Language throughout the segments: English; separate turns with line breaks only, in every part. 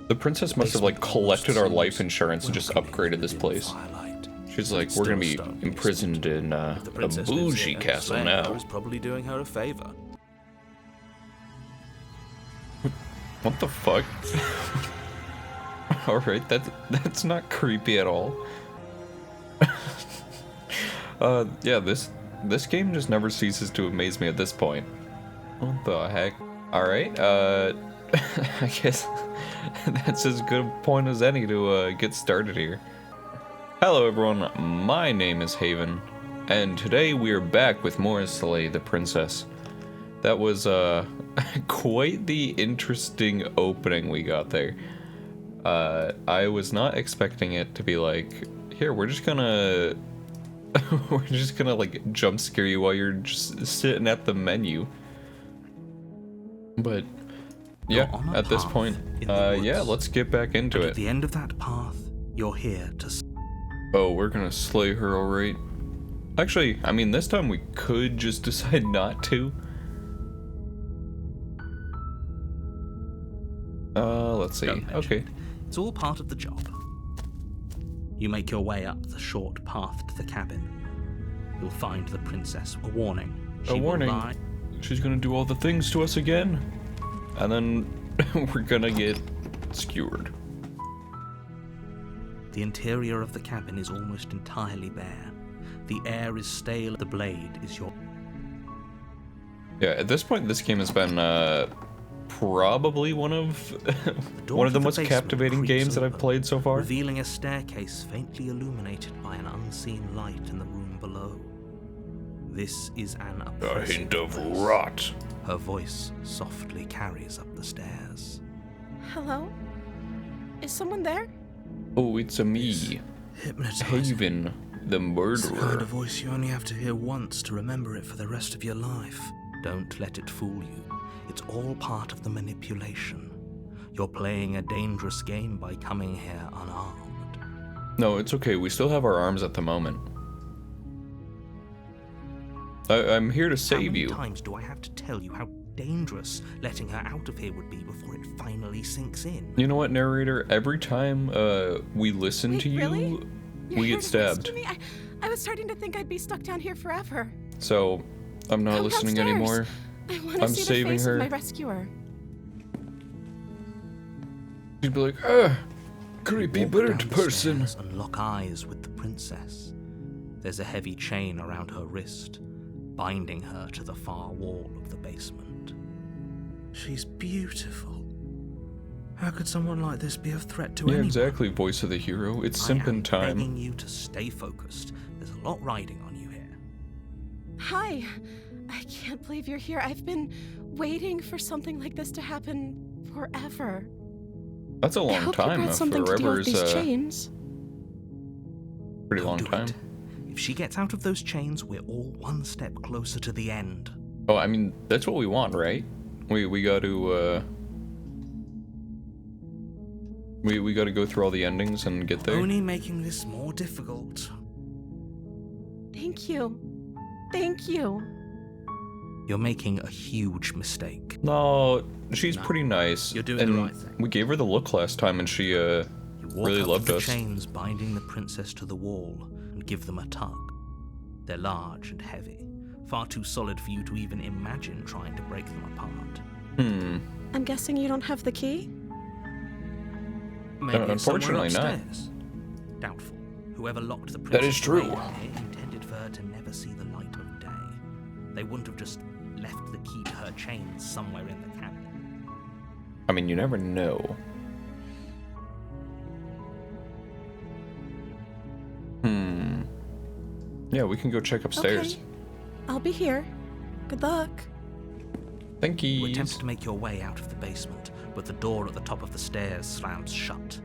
The princess must have like collected our life insurance and just upgraded this place. She's like, we're gonna be imprisoned in a bougie castle now.
Is probably doing her a favor.
What the fuck? Alright, that's not creepy at all. Yeah, this game just never ceases to amaze me at this point. What the heck? Alright, I guess that's as good a point as any to get started here. Hello everyone, my name is Haven, and today we are back with more Slay the Princess. That was quite the interesting opening we got there. I was not expecting it to be like, here, we're just gonna like jump scare you while you're just sitting at the menu. But yeah, at this point, yeah, let's get back into it.
At the end of that path, you're here to...
Oh, we're gonna slay her, alright. Actually, I mean, this time we could just decide not to. Let's see. Okay.
It's all part of the job. You make your way up the short path to the cabin. You'll find the princess. A warning.
A warning. She's gonna do all the things to us again. And then we're gonna get skewered.
The interior of the cabin is almost entirely bare. The air is stale. The blade is your...
Yeah, at this point, this game has been probably one of the most captivating games that I've played so far.
Revealing a staircase faintly illuminated by an unseen light in the room below. This is an
A hint of rot.
Her voice softly carries up the stairs.
Hello? Is someone there?
Oh, it's a me.
Hypnotizing.
Haven, the murderer.
It's the kind of voice you only have to hear once to remember it for the rest of your life. Don't let it fool you. It's all part of the manipulation. You're playing a dangerous game by coming here unarmed.
No, it's okay. We still have our arms at the moment. I'm here to save you.
How many times do I have to tell you how dangerous letting her out of here would be before it finally sinks in?
You know what, narrator? Every time we listen to you,
really?
we get stabbed.
Me? I was starting to think I'd be stuck down here forever.
So, I'm not listening anymore.
I'm see
saving
the face
her.
Of my rescuer.
She'd be like, creepy bird person.
And lock eyes with the princess. There's a heavy chain around her wrist, binding her to the far wall of the basement. She's beautiful. How could someone like this be a threat to anyone?
Yeah, exactly, voice of the hero. It's simpin time.
I'm begging you to stay focused. There's a lot riding on you here.
Hi. I can't believe you're here. I've been waiting for something like this to happen forever.
That's a long time.
Something to deal with these chains.
Pretty long time.
If she gets out of those chains, we're all one step closer to the end.
Oh, I mean, that's what we want, right? We got to we got to go through all the endings and get there.
Only making this more difficult.
Thank you. Thank you.
You're making a huge mistake.
No, she's pretty nice.
You're doing the right thing.
We gave her the look last time, and she really loved us.
The chains binding the princess to the wall and give them a tug. They're large and heavy, far too solid for you to even imagine trying to break them apart.
I'm guessing you don't have the key?
Maybe
unfortunately not.
Doubtful. Whoever locked the princess
That is true.
Intended for her to never see the light of day. They wouldn't have just left the key to her chains somewhere in the cabin.
I mean, you never know. Yeah, we can go check upstairs.
Okay. I'll be here. Good luck.
Thank you.
You attempt to make your way out of the basement, but the door at the top of the stairs slams shut.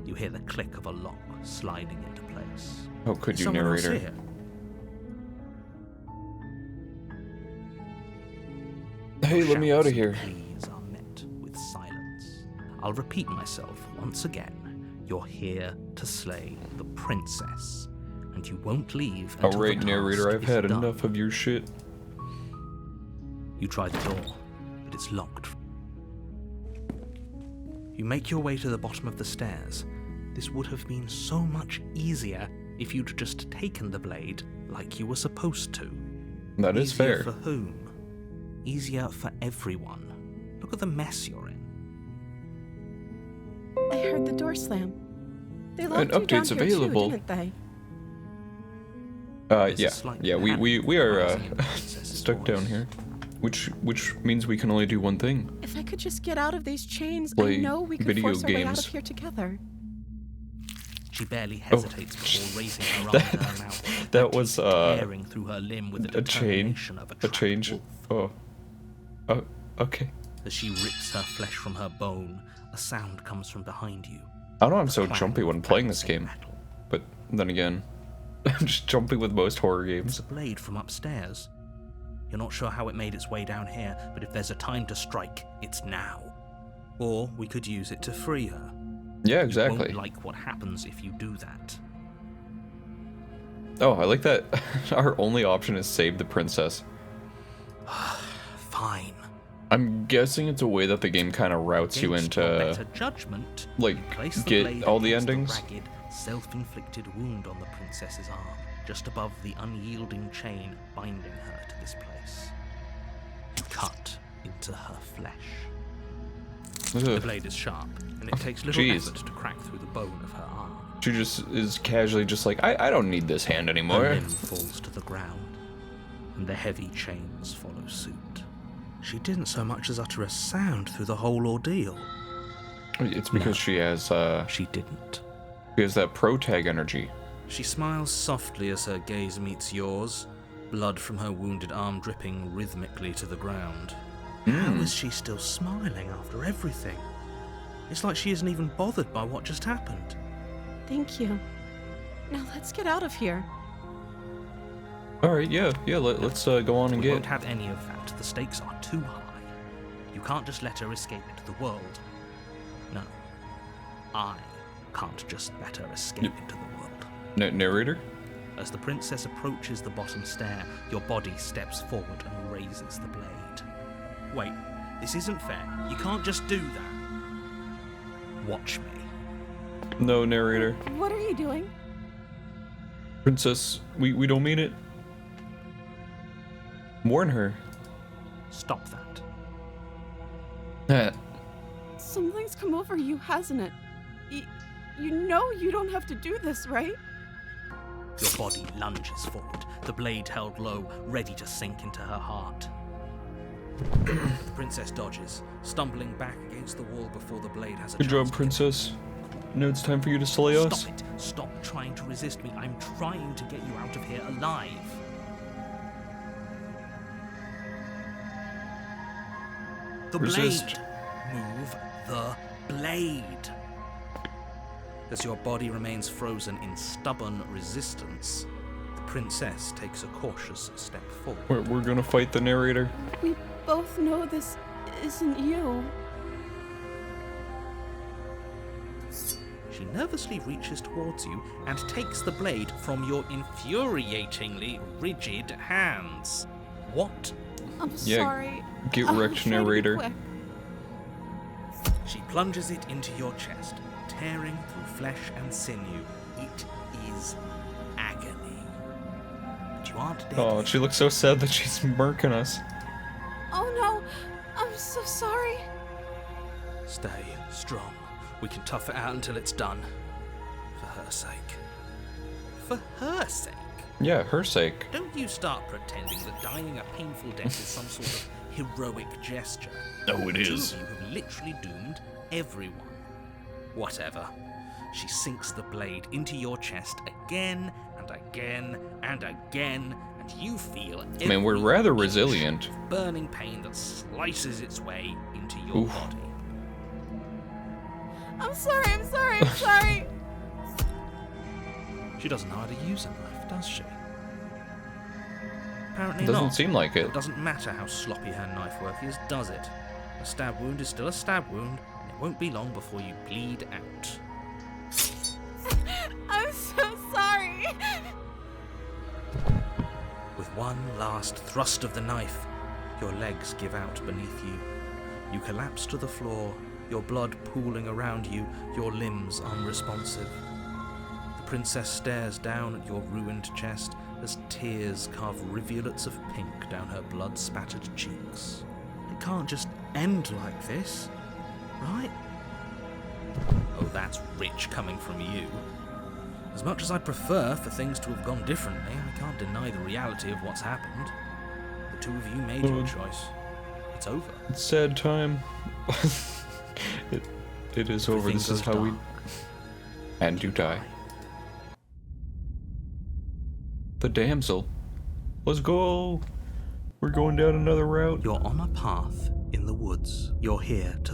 You hear the click of a lock sliding into place.
Oh, could you, narrator? Hey, let me out of here.
Pleas are met with silence. I'll repeat myself once again. You're here to slay the princess, and you won't leave until
Alright,
the
narrator,
task
I've
is
had
done.
enough of your shit.
You try the door, but it's locked. You make your way to the bottom of the stairs. This would have been so much easier if you'd just taken the blade like you were supposed to.
That is
Easier
fair.
for whom? Easier for everyone. Look at the mess you're in.
I heard the door slam. They locked you
update's
down here
available.
too, didn't they?
There's a
Yeah,
slight
yeah, we
panic
are
rising in the princess's
stuck down
voice.
here, which means we can only do one thing.
If I could just get out of these chains,
Play
I know we could
video
force our way out
games.
of here together.
She barely hesitates before raising her arm
That-
to her mouth.
that was,
tearing through her limb with the
a chain.
determination of a
A
trapped
change.
wolf.
Oh, okay.
As she rips her flesh from her bone, a sound comes from behind you.
I don't know, I'm so
Clang
jumpy when
of
playing this
bouncing
game,
metal.
but then again, I'm just jumpy with most horror
It's
games.
a blade from upstairs. You're not sure how it made its way down here, but if there's a time to strike, it's now. Or we could use it to free her.
Yeah,
You
exactly.
won't like what happens if you do that.
Oh, I like that. Our only option is save the princess.
Fine.
I'm guessing it's a way that the game kind of routes you
Against your
into,
better judgment,
like,
you place the
get
blade
all the
against
endings.
ragged, self-inflicted wound on the princess's arm, just above the unyielding chain binding her to this place. You cut into her flesh. The
Ugh.
blade is sharp, and it takes little
Jeez.
effort to crack through the bone of her arm.
She just is casually just like, I don't need this hand
Her
anymore.
limb falls to the ground, and the heavy chains follow suit. She didn't so much as utter a sound through the whole ordeal.
It's because she has
She didn't.
that pro tag energy.
She smiles softly as her gaze meets yours, blood from her wounded arm dripping rhythmically to the ground. How is she still smiling after everything? It's like she isn't even bothered by what just happened.
Thank you. Now let's get out of here.
All right, yeah, let's go on and
We won't
get.
have any of that. The stakes are too high. You can't just let her escape into the world. No. I can't just let her escape into the world.
Narrator.
As the princess approaches the bottom stair, your body steps forward and raises the blade. Wait, this isn't fair. You can't just do that. Watch me.
No, narrator.
What are you doing?
Princess, we don't mean it. Warn her.
Stop that.
Something's come over you, hasn't it? You know you don't have to do this, right?
Your body lunges forward, the blade held low, ready to sink into her heart. The princess dodges, stumbling back against the wall before the blade has a
Good
chance
job,
to get
princess. Now it's time for you to slay us.
Stop it! Stop trying to resist me. I'm trying to get you out of here alive. The
Resist.
blade. Move the blade. As your body remains frozen in stubborn resistance, the princess takes a cautious step forward.
We're gonna fight the narrator.
We both know this isn't you.
She nervously reaches towards you and takes the blade from your infuriatingly rigid hands. What?
I'm
Yeah,
sorry.
Get
I'll
wrecked,
try to be
narrator.
quick.
She plunges it into your chest, tearing through flesh and sinew. It is agony. But you aren't dead.
Oh,
yet.
she looks so sad that she's murking us.
Oh no, I'm so sorry.
Stay strong. We can tough it out until it's done. For her sake. For her sake?
Yeah, her sake.
Don't you start pretending that dying a painful death is some sort of heroic gesture.
Oh, it
Two of you have literally doomed everyone. Whatever. She sinks the blade into your chest again and again and again, and you feel
Man, we're
every
rather
inch
resilient.
of burning pain that slices its way into your
Oof.
body.
I'm sorry.
She doesn't know how to use a knife, does she? Apparently
Doesn't
not.
seem like it.
It doesn't matter how sloppy her knife work is, does it? A stab wound is still a stab wound, and it won't be long before you bleed out.
I'm so sorry.
With one last thrust of the knife, your legs give out beneath you. You collapse to the floor, your blood pooling around you, your limbs unresponsive. The princess stares down at your ruined chest as tears carve rivulets of pink down her blood-spattered cheeks. It can't just end like this, right? Oh, that's rich coming from you. As much as I'd prefer for things to have gone differently, I can't deny the reality of what's happened. The two of you made your choice. It's over.
It's sad time. it is over.
Everything
This is
goes
how we...
dark.
And you die. The damsel. Let's go. We're going down another route.
You're on a path in the woods. You're here to...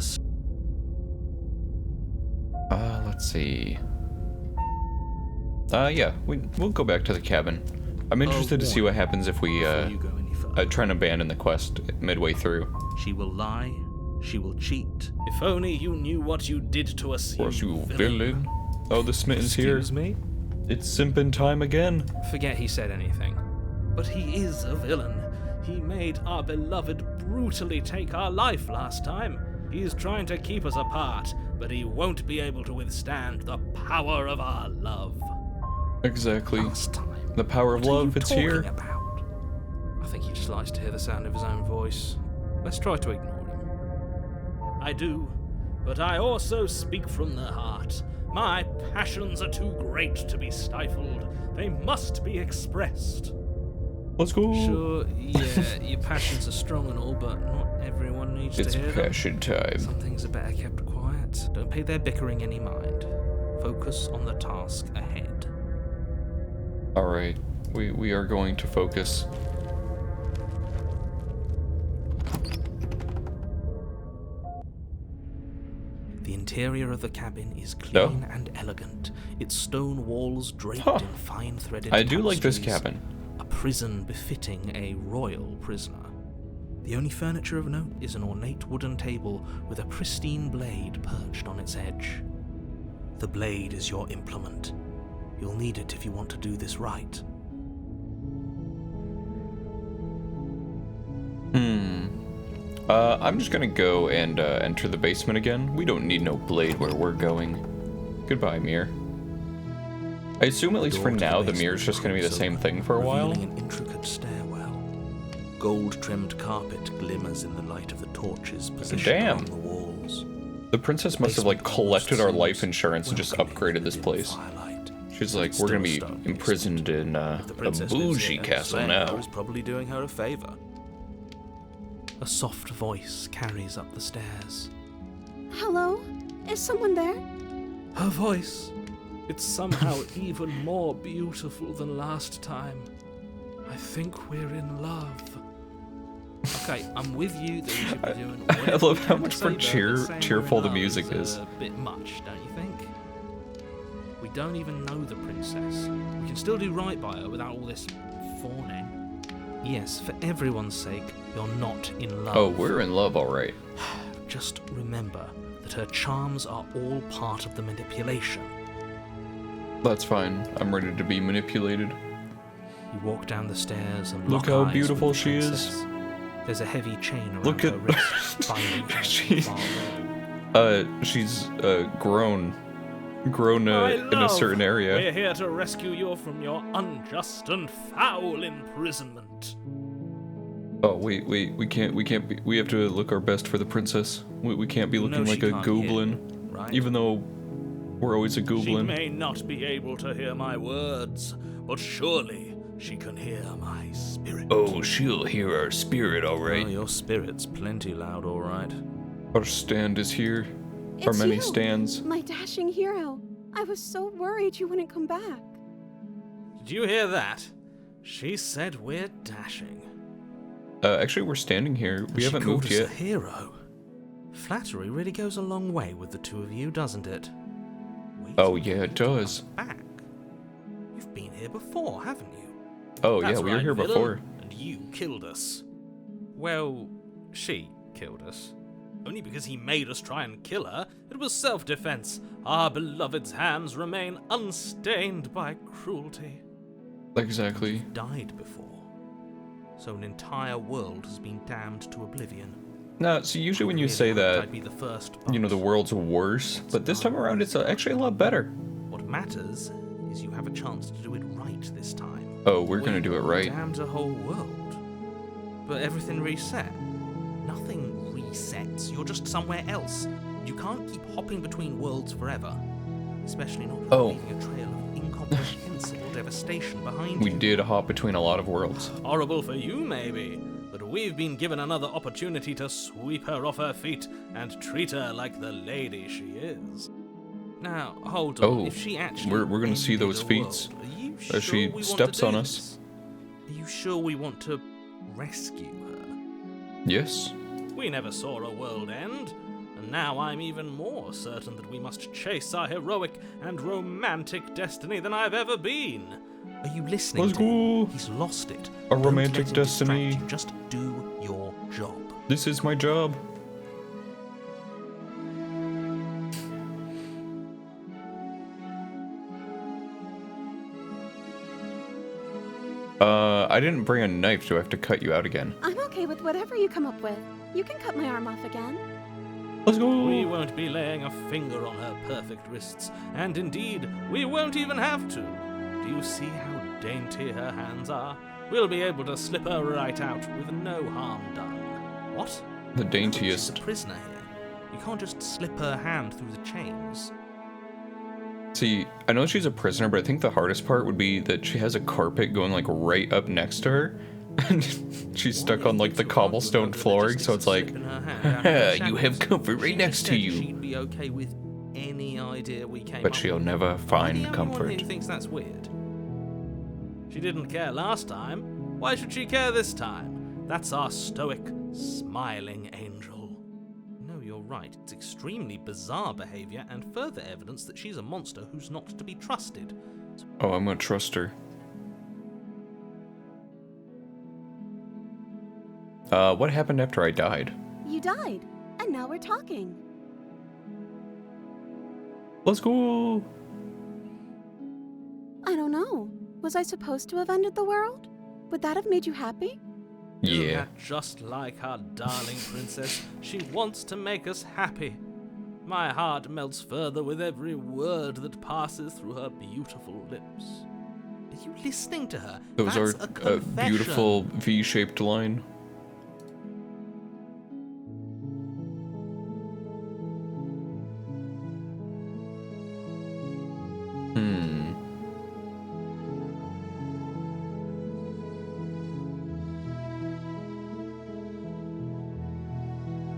Let's see. Yeah, we'll go back to the cabin. I'm interested to see what happens if we,
Before you go any further.
try and abandon the quest midway through.
She will lie. She will cheat. If only you knew what you did to us,
Course, you villain. Oh, the Smitten's here.
Excuse me?
It's simpin time again.
Forget he said anything. But he is a villain. He made our beloved brutally take our life last time. He's trying to keep us apart, but he won't be able to withstand the power of our love.
Exactly.
Last time.
The power of
What are
love,
you
it's
talking
here.
about? I think he just likes to hear the sound of his own voice. Let's try to ignore him. I do, but I also speak from the heart. My passions are too great to be stifled. They must be expressed.
Let's go.
Sure, yeah, your passions are strong and all, but not everyone needs
It's
to hear them.
passion time.
Some things are better kept quiet. Don't pay their bickering any mind. Focus on the task ahead.
Alright, we are going to focus.
The interior of the cabin is clean and elegant, its stone walls draped in fine threaded
I do like this
tapestries.
cabin.
A prison befitting a royal prisoner. The only furniture of note is an ornate wooden table with a pristine blade perched on its edge. The blade is your implement. You'll need it if you want to do this right.
I'm just gonna go and enter the basement again. We don't need no blade where we're going. Goodbye, mirror. I assume at least for
Door to
now the
basement
mirror's just gonna be the
creaks
same
open,
thing for a while.
revealing an intricate stairwell. Gold-trimmed carpet glimmers in the light of the torches positioned
Damn.
along the walls.
The princess must have like
Basement
collected our
almost
life
seems
insurance and just
welcoming
upgraded this
within
place.
firelight.
She's like,
It's
we're gonna
still
be
a stone
imprisoned in
If the
a
princess lives
bougie
here,
castle
saying
now.
that is probably doing her a favor. A soft voice carries up the stairs.
Hello? Is someone there?
Her voice. It's somehow even more beautiful than last time. I think we're in love. Okay, I'm with you that we should be doing
I
whatever
love
we
how
can
much
to
more
save her, but saying
cheerful
we're
the
in
music
love
is.
a bit much, don't you think? We don't even know the princess. We can still do right by her without all this fawning. Yes, for everyone's sake, you're not in love.
Oh, we're in love, alright.
Just remember that her charms are all part of the manipulation.
That's fine. I'm ready to be manipulated.
You walk down the stairs and
Look
lock
how
eyes
beautiful
with the
she is.
princess. There's a heavy chain around
Look
her
at-
wrist, binding her to the
She's-
far wall.
She's grown
My
in a
love,
certain area.
We're here to rescue you from your unjust and foul imprisonment.
Oh wait, we can't be. We have to look our best for the princess. We can't be
You know
looking like
she
a
can't hear
goblin,
you, right?
even though we're always a
She
goblin.
may not be able to hear my words, but surely she can hear my spirit.
Oh, she'll hear our spirit, all right.
Oh, your spirit's plenty loud, all right.
Our stand is here. Our
It's
many
you,
stands.
my dashing hero. I was so worried you wouldn't come back.
Did you hear that? She said we're dashing.
Actually, we're standing here. We haven't moved
She called
yet.
us a hero. Flattery really goes a long way with the two of you, doesn't it? Wait
Oh,
till
yeah,
you
it does.
come Back. You've been here before, haven't you?
Oh
That's
yeah, we were
right,
here
villain,
before.
And you killed us. Well, she killed us. Only because he made us try and kill her. It was self-defense. Our beloved's hands remain unstained by cruelty.
Exactly.
Died before. So an entire world has been damned to oblivion.
No, so usually when you
Really
say
hoped
that,
I'd be the first,
you know, the world's worse, but this time around it's actually a lot better.
What matters is you have a chance to do it right this time.
Oh, we're gonna do it right.
Damned a whole world. But everything reset. Nothing resets. You're just somewhere else. You can't keep hopping between worlds forever. Especially not without leaving a trail of incomprehensible devastation behind
We
you.
did hop between a lot of worlds.
Horrible for you, maybe. But we've been given another opportunity to sweep her off her feet and treat her like the lady she is. Now, hold on.
Oh,
if she actually
we're gonna see
ended
those
the
feet
world, are you
as
sure
she
we want
steps
to do
on us.
this? Are you sure we want to rescue her?
Yes.
We never saw a world end, and now I'm even more certain that we must chase our heroic and romantic destiny than I've ever been. Are you listening
Let's
to him?
go.
He's lost it.
A
Don't
romantic
let him distract
destiny.
you. Just do your job.
This is my job. I didn't bring a knife. Do I have to cut you out again?
I'm okay with whatever you come up with. You can cut my arm off again.
Let's go.
We won't be laying a finger on her perfect wrists, and indeed, we won't even have to. Do you see how dainty her hands are? We'll be able to slip her right out with no harm done. What?
The
She's
daintiest.
a prisoner here. You can't just slip her hand through the chains.
See, I know she's a prisoner, but I think the hardest part would be that she has a carpet going like right up next to her. And she's stuck on like the cobblestone flooring, so it's like, you have comfort right next to you.
She'd be okay with any idea we came
But
up
she'll
with.
never
Am I the
find
only one
comfort.
here who thinks that's weird? She didn't care last time. Why should she care this time? That's our stoic, smiling angel. No, you're right. It's extremely bizarre behavior and further evidence that she's a monster who's not to be trusted.
Oh, I'm gonna trust her. What happened after I died?
You died, and now we're talking.
Let's go.
I don't know. Was I supposed to have ended the world? Would that have made you happy?
Isn't
Yeah.
that just like our darling princess? She wants to make us happy. My heart melts further with every word that passes through her beautiful lips. Are you listening to her?
Those
That's
are
a
a
confession.
beautiful V-shaped line.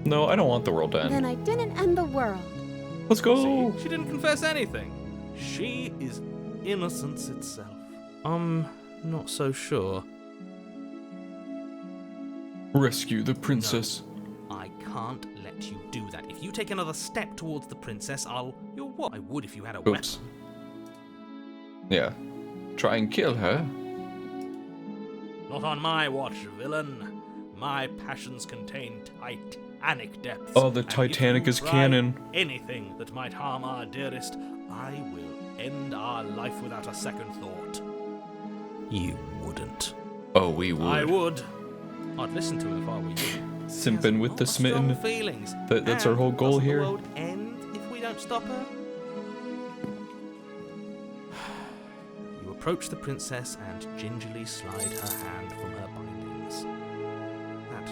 No, I don't want the world to
Then
end.
I didn't end the world.
Let's go.
See, she didn't confess anything. She is innocence itself. Not so sure.
Rescue the princess.
I can't let you do that. If you take another step towards the princess, You're what? I would if you had a
Oops.
weapon.
Yeah. Try and kill her.
Not on my watch, villain. My passions contain titanic depths.
Oh, the
and if
Titanic
you
is
try
canon.
Anything that might harm our dearest, I will end our life without a second thought. You wouldn't.
Oh, we would.
I would. I'd listen to him if I were you.
Simpin with the
Strong
Smitten.
feelings.
That's our
And
whole goal
doesn't
here.
The world end if we don't stop her? You approach the princess and gingerly slide her hand from her bindings. That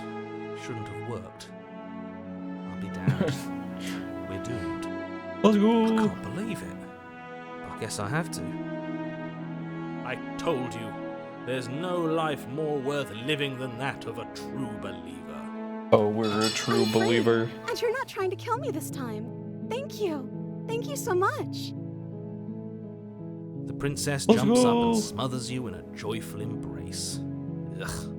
shouldn't have worked. I'll be damned. We're doomed.
Let's
I
go.
can't believe it. I guess I have to. I told you, there's no life more worth living than that of a true believer.
Oh, we're a true
I'm free,
believer.
And you're not trying to kill me this time. Thank you. Thank you so much.
The princess
Let's
jumps up
go.
and smothers you in a joyful embrace. Ugh.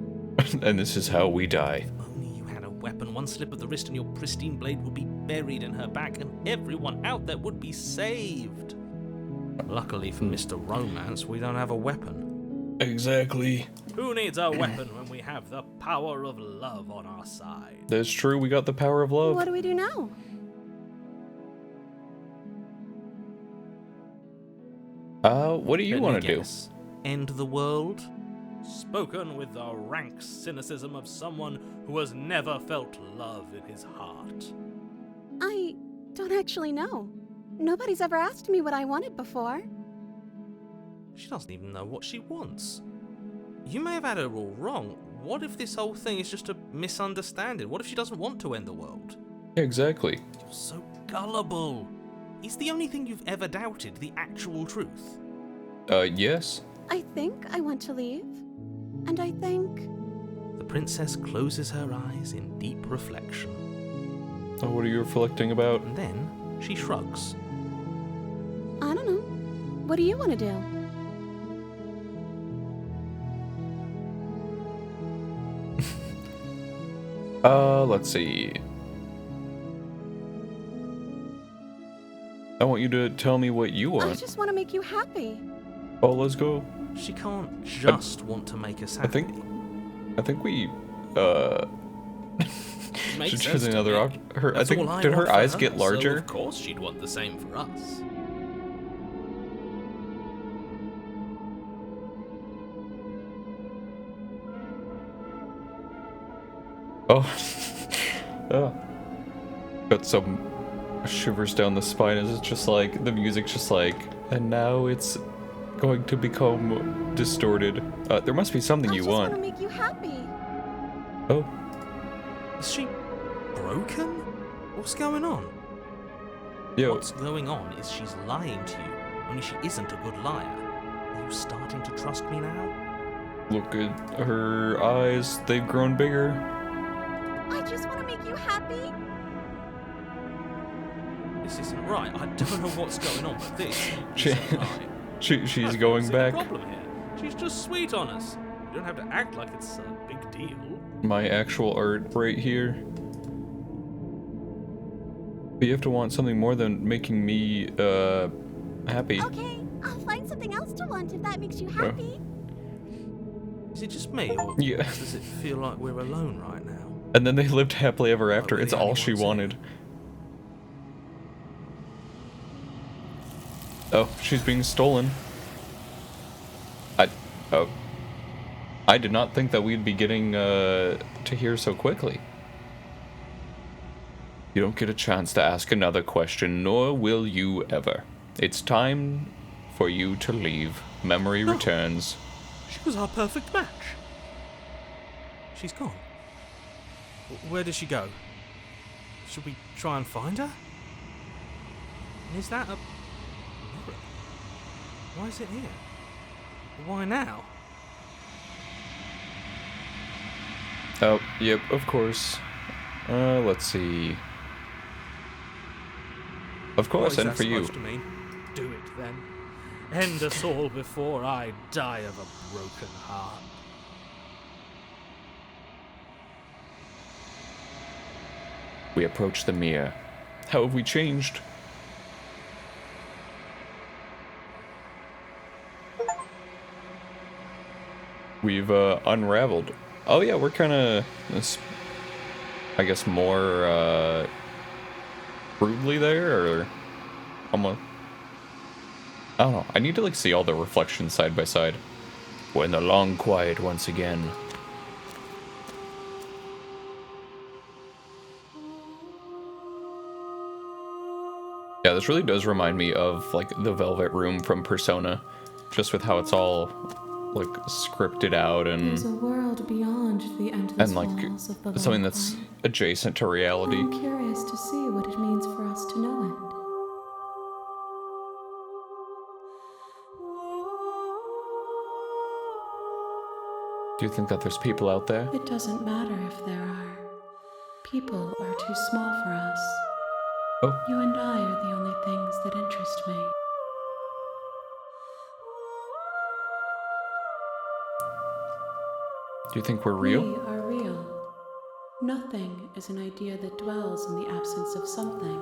And this is how we die.
If only you had a weapon, one slip of the wrist and your pristine blade would be buried in her back and everyone out there would be saved. Luckily for Mr. Romance, we don't have a weapon.
Exactly.
Who needs a weapon when we have the power of love on our side?
That's true. We got the power of love.
What do we do now?
What do you
Let me
want to do?
guess. End the world? Spoken with the rank cynicism of someone who has never felt love in his heart.
I don't actually know. Nobody's ever asked me what I wanted before.
She doesn't even know what she wants. You may have had her all wrong. What if this whole thing is just a misunderstanding? What if she doesn't want to end the world?
Exactly.
You're so gullible. Is the only thing you've ever doubted the actual truth?
Yes.
I think I want to leave. And I think...
The princess closes her eyes in deep reflection.
Oh, what are you reflecting about?
And then she shrugs.
I don't know. What do you want to do?
Let's see. I want you to tell me what you
I
want.
just want to make you happy.
Oh, let's go.
She can't just want to make us happy.
I think we,
Makes
should
sense
choose
to
another
me.
option. Her, I
That's
think,
all I
did
want
her
for
eyes
her,
get
so
larger?
of course she'd want the same for us.
Oh. Oh. Got some shivers down the spine as it's just like, the music's just like, and now it's going to become distorted. There must be something you
I just want to
want.
make you happy.
Oh.
Is she broken? What's going on?
Yo.
What's going on is she's lying to you, only she isn't a good liar. Are you starting to trust me now?
Look at her eyes. They've grown bigger.
I just want to make you happy.
This isn't right. I don't know what's going on, but this
She-
isn't right.
She's
I
going
don't see
back.
the problem here. She's just sweet on us. You don't have to act like it's a big deal.
My actual art right here. But you have to want something more than making me, happy.
Okay, I'll find something else to want if that makes you happy.
Is it just me, or
Yeah.
does it feel like we're alone right now?
And then they lived happily ever after.
we're
It's
the
all
only
she
ones here.
wanted. Oh, she's being stolen. I did not think that we'd be getting to here so quickly. You don't get a chance to ask another question, nor will you ever. It's time for you to leave. Memory
No.
returns.
She was our perfect match. She's gone. Where did she go? Should we try and find her? And is that a mirror? Why is it here? Why now?
Oh, yep, of course. Let's see. Of
What
course,
is
and
that
for you.
supposed to mean? Do it then. End us all before I die of a broken heart.
We approach the mirror. How have we changed? We've unraveled. Oh yeah, we're kind of, I guess, more crudely there, or almost. I don't know. I need to like see all the reflections side by side. We're in the long quiet once again. Yeah, this really does remind me of like the Velvet Room from Persona, just with how it's all like scripted out
There's a
and
world beyond the endless
like
walls of the
something
long
that's
quiet.
adjacent to reality.
I'm curious to see what it means for us to know it.
Do you think that there's people out there?
It doesn't matter if there are. People are too small for us.
Oh,
You and I are the only things that interest me.
do you think we're real?
We are real. Nothing is an idea that dwells in the absence of something.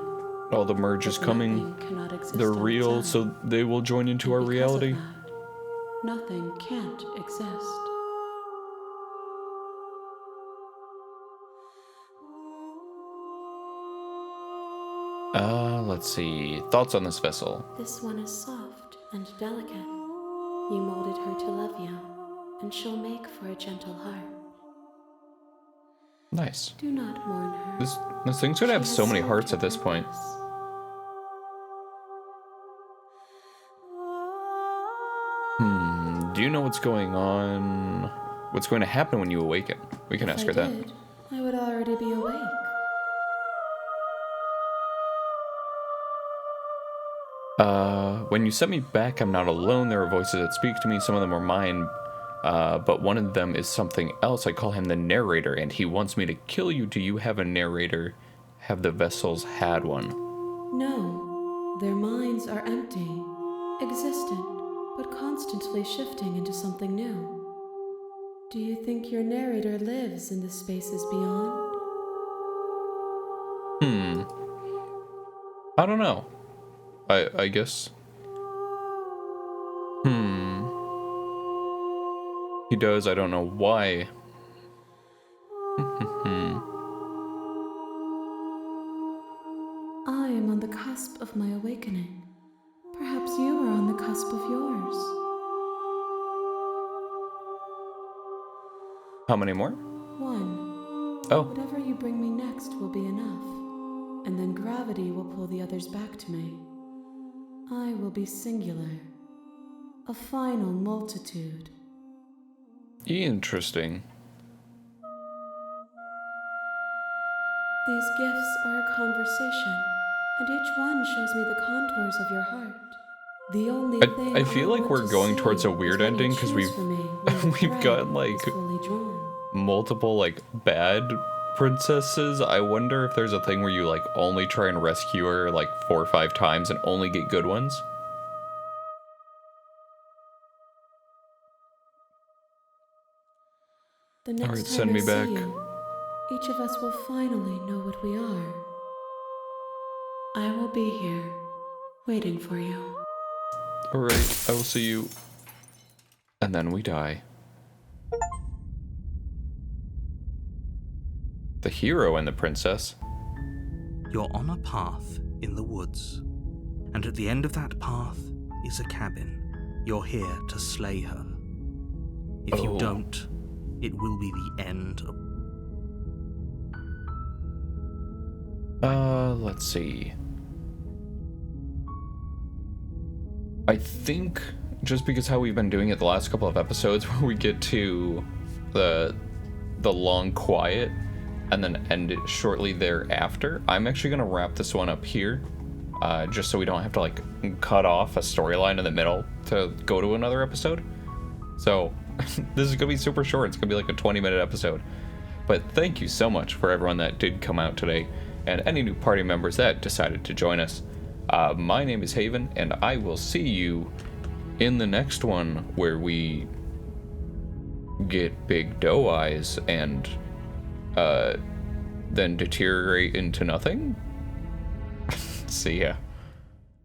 All the merge is
But
coming.
nothing cannot exist
They're
on its
real,
own.
so they will join into our
And because
reality.
of that, nothing can't exist.
Let's see. Thoughts on this vessel?
This one is soft and delicate. You molded her to love you. and she'll make for a gentle heart.
Nice.
Do not mourn her.
This thing's gonna have
She
so
has
many
served
hearts
her
at this point.
purpose.
Do you know what's going on? What's going to happen when you awaken? We can ask her that.
If I did, I would already be awake.
When you sent me back, I'm not alone. There are voices that speak to me. Some of them are mine, but one of them is something else. I call him the narrator, and he wants me to kill you. Do you have a narrator? Have the vessels had one?
No, their minds are empty, existent, but constantly shifting into something new. Do you think your narrator lives in the spaces beyond?
I don't know. I guess. He does. I don't know why.
I am on the cusp of my awakening. Perhaps you are on the cusp of yours.
How many more?
One.
Oh,
Whatever you bring me next will be enough, and then gravity will pull the others back to me. I will be singular, a final multitude.
interesting.
These gifts are a conversation, and each one shows me the contours of your heart. The only thing
I feel like
want
we're
to
going
see
towards a
is
weird
what you
ending because
choose
we've
for me when the
we've
thread
got like
is fully drawn.
multiple like bad princesses. I wonder if there's a thing where you like only try and rescue her like 4 or 5 times and only get good ones.
The next
Alright,
time
send
I
me
see
back.
you, each of us will finally know what we are. I will be here, waiting for you.
Alright, I will see you. And then we die. The hero and the princess.
You're on a path in the woods, and at the end of that path is a cabin. You're here to slay her. If you
Oh.
don't, it will be the end of...
Let's see. I think just because how we've been doing it the last couple of episodes where we get to the long quiet and then end it shortly thereafter, I'm actually going to wrap this one up here, just so we don't have to like cut off a storyline in the middle to go to another episode. So this is going to be super short. It's going to be like a 20-minute episode. But thank you so much for everyone that did come out today and any new party members that decided to join us. My name is Haven, and I will see you in the next one where we get big doe eyes and then deteriorate into nothing. See ya.